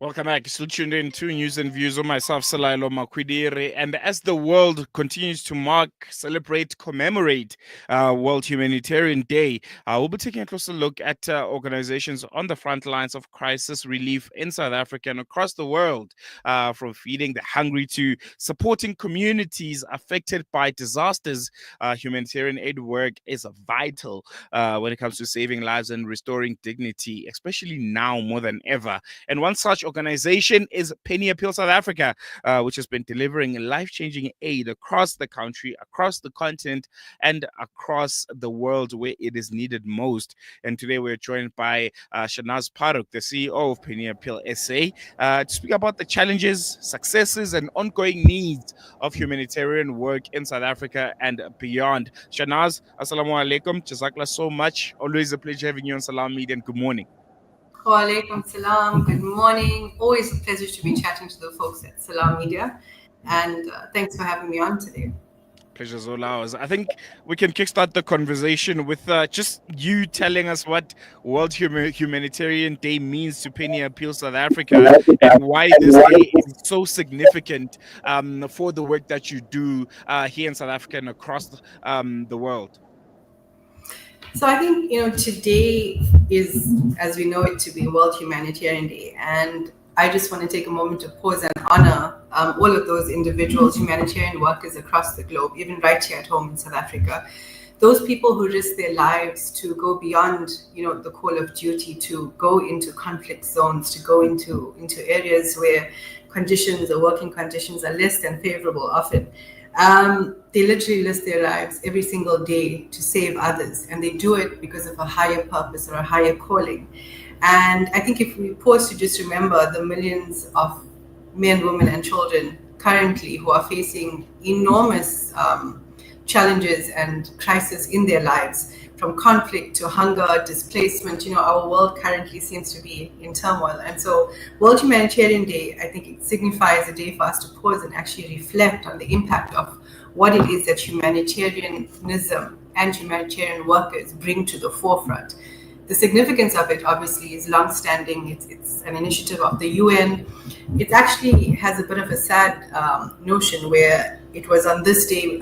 Welcome back. Still tuned in to News and Views on myself, Salailo Makwidiri. And as the world continues to mark, celebrate, commemorate World Humanitarian Day, we'll be taking a closer look at organizations on the front lines of crisis relief in South Africa and across the world, from feeding the hungry to supporting communities affected by disasters. Humanitarian aid work is vital when it comes to saving lives and restoring dignity, especially now more than ever. And one such organization is Penny Appeal South Africa, which has been delivering life-changing aid across the country, across the continent, and across the world where it is needed most. And today we're joined by Shahnaaz Paruk, the CEO of Penny Appeal SA, to speak about the challenges, successes, and ongoing needs of humanitarian work in South Africa and beyond. Shahnaaz, assalamu alaikum. Jazakallah so much. Always a pleasure having you on Salam Media, and good morning. Wa alaikum salam. Good morning. Always a pleasure to be chatting to the folks at Salam Media. And thanks for having me on today. Pleasure's all ours. I think we can kickstart the conversation with just you telling us what World Humanitarian Day means to Penny Appeal South Africa and why this day is so significant for the work that you do here in South Africa and across the world. So I think, today is, as we know it, to be World Humanitarian Day. And I just want to take a moment to pause and honor all of those individuals, humanitarian workers across the globe, even right here at home in South Africa. Those people who risk their lives to go beyond, the call of duty, to go into conflict zones, to go into areas where conditions or working conditions are less than favorable often. They literally risk their lives every single day to save others, and they do it because of a higher purpose or a higher calling. And I think if we pause to just remember the millions of men, women, and children currently who are facing enormous challenges and crises in their lives, from conflict to hunger, displacement, our world currently seems to be in turmoil. And so World Humanitarian Day, I think it signifies a day for us to pause and actually reflect on the impact of what it is that humanitarianism and humanitarian workers bring to the forefront. The significance of it, obviously, is long-standing. It's an initiative of the UN. It actually has a bit of a sad notion where it was on this day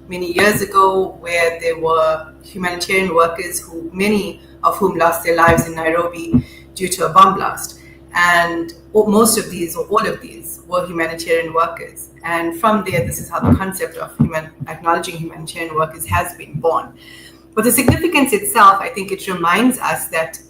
many years ago where there were humanitarian workers many of whom lost their lives in Nairobi due to a bomb blast. And most of these, or all of these, were humanitarian workers. And from there, this is how the concept of acknowledging humanitarian workers has been born. But the significance itself, I think it reminds us that,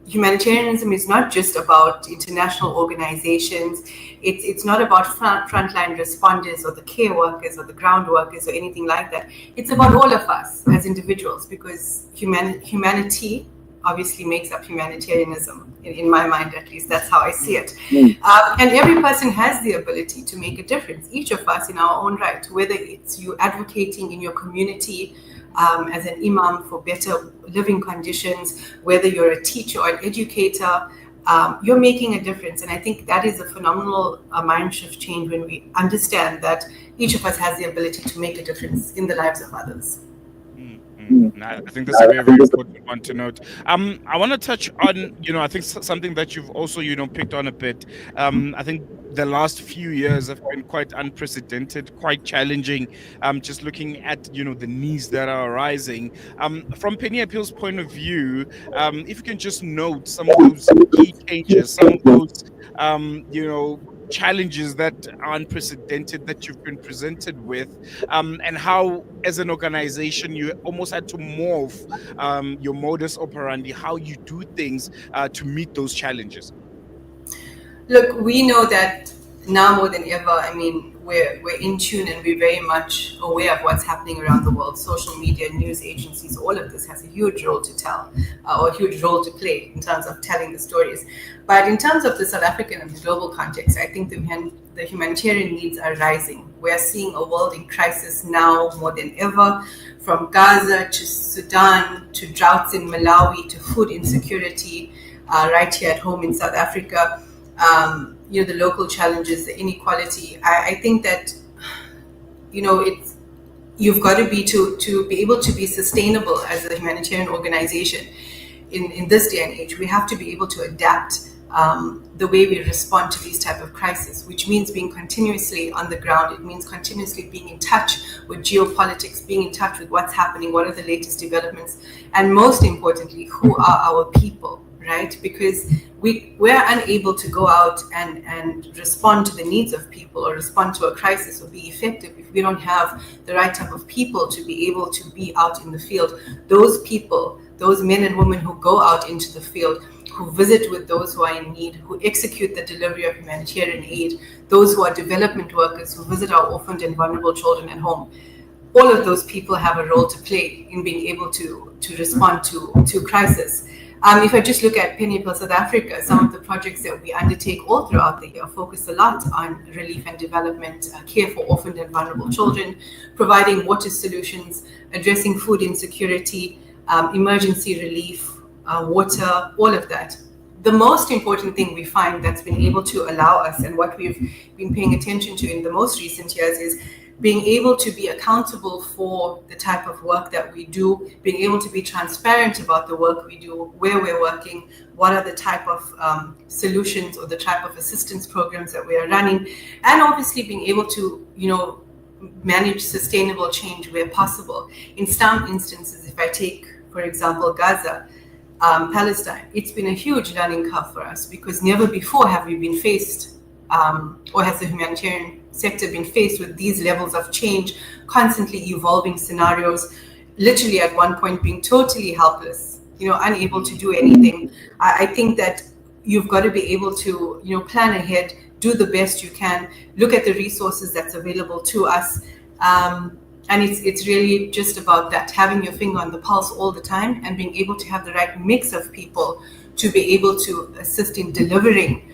humanitarianism is not just about international organizations. It's not about frontline responders or the care workers or the ground workers or anything like that. It's about all of us as individuals, because humanity obviously makes up humanitarianism, in my mind at least. That's how I see it. And every person has the ability to make a difference, each of us in our own right, whether it's you advocating in your community as an imam for better living conditions, whether you're a teacher or an educator, you're making a difference. And I think that is a phenomenal mind shift change when we understand that each of us has the ability to make a difference in the lives of others. I think that's a very, very important one to note. I want to touch on, I think something that you've also, picked on a bit. I think the last few years have been quite unprecedented, quite challenging. Just looking at, the needs that are arising. From Penny Appeal's point of view, if you can just note some of those key changes, some of those, challenges that are unprecedented that you've been presented with, and how as an organization you almost had to morph your modus operandi, how you do things to meet those challenges. Look, we know that now more than ever, we're in tune and we're very much aware of what's happening around the world. Social media, news agencies, all of this has a huge role to tell, or a huge role to play in terms of telling the stories. But in terms of the South African and the global context, I think the humanitarian needs are rising. We're seeing a world in crisis now more than ever, from Gaza to Sudan to droughts in Malawi to food insecurity right here at home in South Africa. The local challenges, the inequality. I think that, you've got to be able to be sustainable as a humanitarian organization in this day and age. We have to be able to adapt the way we respond to these type of crises, which means being continuously on the ground. It means continuously being in touch with geopolitics, being in touch with what's happening, what are the latest developments, and most importantly, who are our people, right? Because we're unable to go out and respond to the needs of people or respond to a crisis or be effective if we don't have the right type of people to be able to be out in the field. Those people, those men and women who go out into the field, who visit with those who are in need, who execute the delivery of humanitarian aid, those who are development workers who visit our orphaned and vulnerable children at home, all of those people have a role to play in being able to respond to crisis. If I just look at Pineapple South Africa, some of the projects that we undertake all throughout the year focus a lot on relief and development, care for orphaned and vulnerable children, providing water solutions, addressing food insecurity, emergency relief, water, all of that. The most important thing we find that's been able to allow us, and what we've been paying attention to in the most recent years, is being able to be accountable for the type of work that we do, being able to be transparent about the work we do, where we're working, what are the type of solutions or the type of assistance programs that we are running, and obviously being able to, manage sustainable change where possible. In some instances, if I take, for example, Gaza, Palestine, it's been a huge learning curve for us because never before have we been faced, or has the humanitarian sector been faced with these levels of change, constantly evolving scenarios, literally at one point being totally helpless, unable to do anything. I think that you've got to be able to, plan ahead, do the best you can, look at the resources that's available to us. And it's really just about that, having your finger on the pulse all the time and being able to have the right mix of people to be able to assist in delivering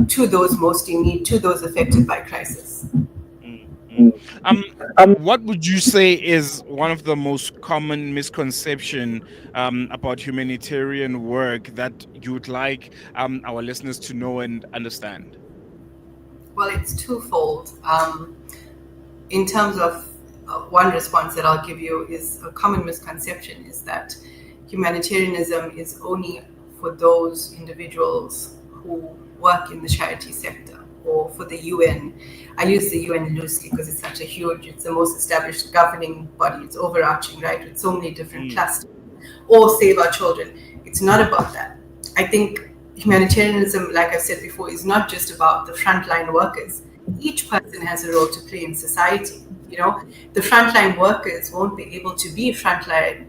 to those most in need, to those affected by crisis. What would you say is one of the most common misconception about humanitarian work that you would like our listeners to know and understand? Well, it's twofold. In terms of one response that I'll give you is a common misconception is that humanitarianism is only for those individuals who work in the charity sector or for the UN. I use the UN loosely because it's such a huge, it's the most established governing body, it's overarching, right, with so many different clusters, or Save Our Children. It's not about that. I think humanitarianism, like I've said before, is not just about the frontline workers. Each person has a role to play in society. The frontline workers won't be able to be frontline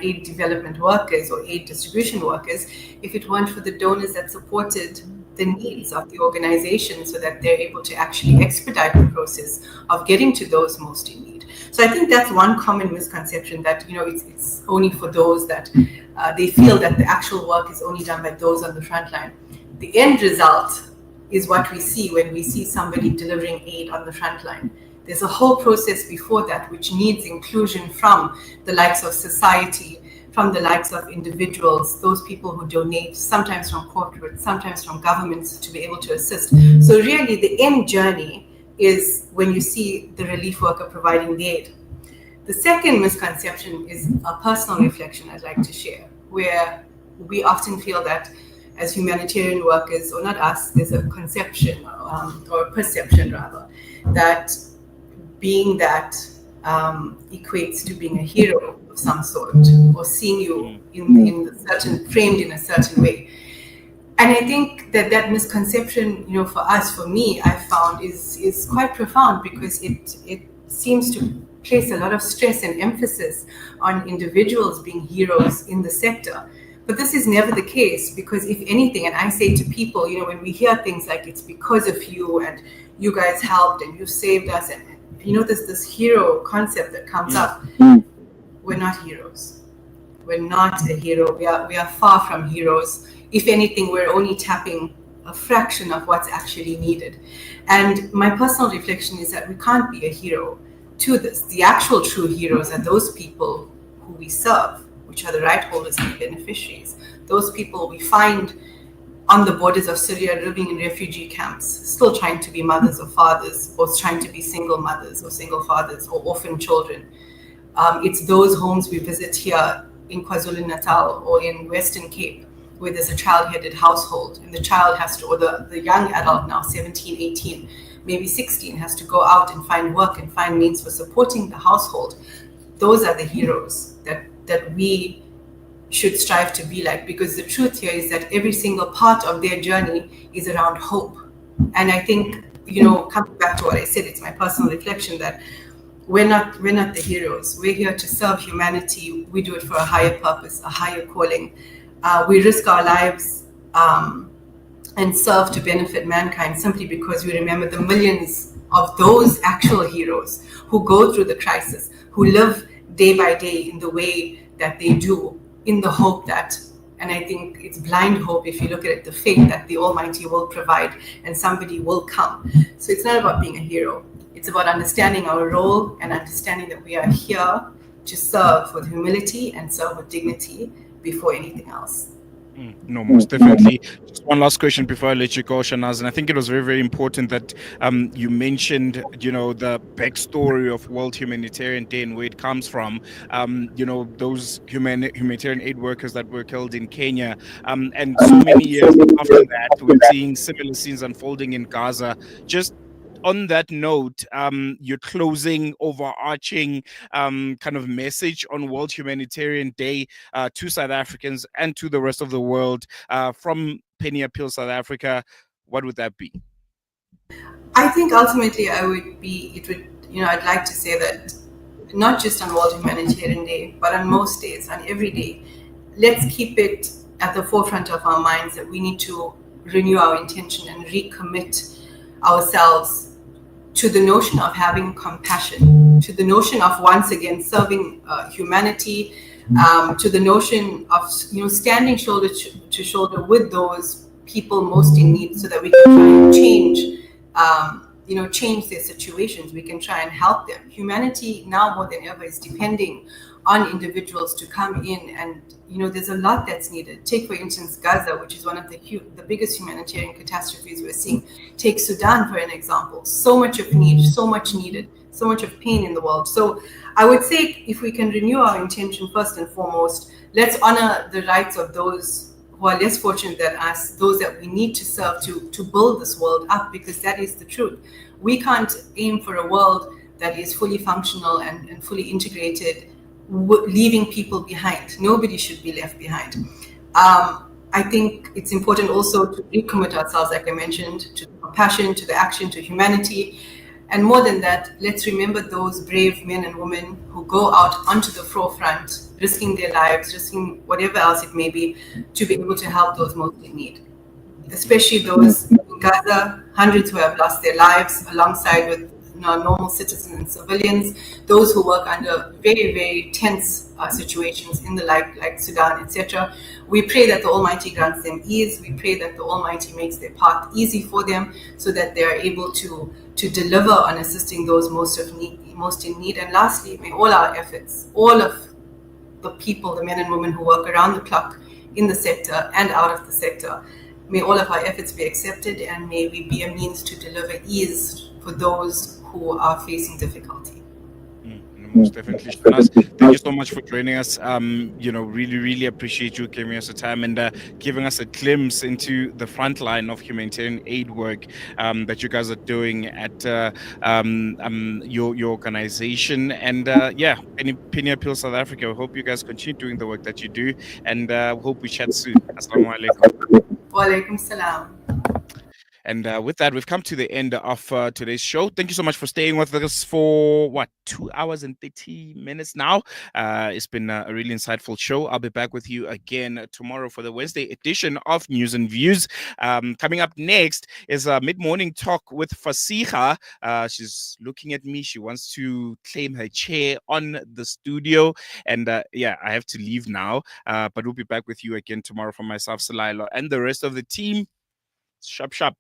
aid development workers or aid distribution workers if it weren't for the donors that supported the needs of the organization so that they're able to actually expedite the process of getting to those most in need. So I think that's one common misconception, that it's only for those that they feel that the actual work is only done by those on the front line. The end result is what we see when we see somebody delivering aid on the front line. There's a whole process before that which needs inclusion from the likes of society, from the likes of individuals, those people who donate, sometimes from corporate, sometimes from governments, to be able to assist. So really the end journey is when you see the relief worker providing the aid. The second misconception is a personal reflection I'd like to share, where we often feel that as humanitarian workers, or not us, there's a conception or a perception rather, that being that equates to being a hero of some sort, or seeing you in a certain, framed in a certain way. And I think that misconception, for us, for me, I found is quite profound, because it seems to place a lot of stress and emphasis on individuals being heroes in the sector. But this is never the case, because if anything, and I say to people, when we hear things like it's because of you and you guys helped and you saved us, and this hero concept that comes up, we're not heroes. We're not a hero. We are far from heroes. If anything, we're only tapping a fraction of what's actually needed. And my personal reflection is that we can't be a hero to this. The actual true heroes are those people who we serve, which are the right holders and beneficiaries. Those people we find on the borders of Syria, living in refugee camps, still trying to be mothers or fathers, or trying to be single mothers or single fathers, or orphan children. It's those homes we visit here in KwaZulu-Natal or in Western Cape, where there's a child-headed household and the child has to, or the young adult now, 17, 18, maybe 16, has to go out and find work and find means for supporting the household. Those are the heroes that we should strive to be like, because the truth here is that every single part of their journey is around hope. And I think, coming back to what I said, it's my personal reflection that we're not the heroes. We're here to serve humanity. We do it for a higher purpose, a higher calling. We risk our lives and serve to benefit mankind simply because we remember the millions of those actual heroes who go through the crisis, who live day by day in the way that they do, in the hope that, and I think it's blind hope if you look at it, the faith that the Almighty will provide and somebody will come. So it's not about being a hero. It's about understanding our role and understanding that we are here to serve with humility and serve with dignity before anything else. No, most definitely. Just one last question before I let you go, Shahnaaz. And I think it was very, very important that you mentioned, the backstory of World Humanitarian Day and where it comes from. Those humanitarian aid workers that were killed in Kenya. And so many years after that, we're seeing similar scenes unfolding in Gaza. Just on that note, your closing, overarching kind of message on World Humanitarian Day to South Africans and to the rest of the world from Penny Appeal South Africa, what would that be? I think ultimately I'd like to say that not just on World Humanitarian Day, but on most days, on every day, let's keep it at the forefront of our minds that we need to renew our intention and recommit ourselves to the notion of having compassion, to the notion of once again serving humanity, to the notion of standing shoulder to shoulder with those people most in need, so that we can try and change their situations. We can try and help them. Humanity now more than ever is depending on individuals to come in, and there's a lot that's needed. Take for instance Gaza, which is one of the biggest humanitarian catastrophes we're seeing. Take Sudan for an example. So much of need, so much needed, so much of pain in the world. So I would say if we can renew our intention first and foremost, let's honor the rights of those who are less fortunate than us, those that we need to serve to build this world up, because that is the truth. We can't aim for a world that is fully functional and fully integrated, leaving people behind. Nobody should be left behind. I think it's important also to recommit ourselves, like I mentioned, to compassion, to the action, to humanity. And more than that, let's remember those brave men and women who go out onto the forefront, risking their lives, risking whatever else it may be, to be able to help those most in need. Especially those in Gaza, hundreds who have lost their lives alongside with normal citizens and civilians, those who work under very, very tense situations in the like Sudan, etc. We pray that the Almighty grants them ease. We pray that the Almighty makes their path easy for them, so that they are able to deliver on assisting those most in need. And lastly, may all our efforts, all of the people, the men and women who work around the clock in the sector and out of the sector, may all of our efforts be accepted, and may we be a means to deliver ease for those who are facing difficulty. Most definitely, Shahnaaz. Thank you so much for joining us. Really, really appreciate you giving us the time and giving us a glimpse into the front line of humanitarian aid work that you guys are doing at your organization. And Penny Appeal South Africa. We hope you guys continue doing the work that you do, and hope we chat soon. Assalamu alaikum. Wa alaikum salam. And with that, we've come to the end of today's show. Thank you so much for staying with us for 2 hours and 30 minutes now. It's been a really insightful show. I'll be back with you again tomorrow for the Wednesday edition of News and Views. Coming up next is a mid-morning talk with Fasiha. She's looking at me. She wants to claim her chair on the studio. And I have to leave now. But we'll be back with you again tomorrow from myself, Salailo, and the rest of the team. Sharp, sharp.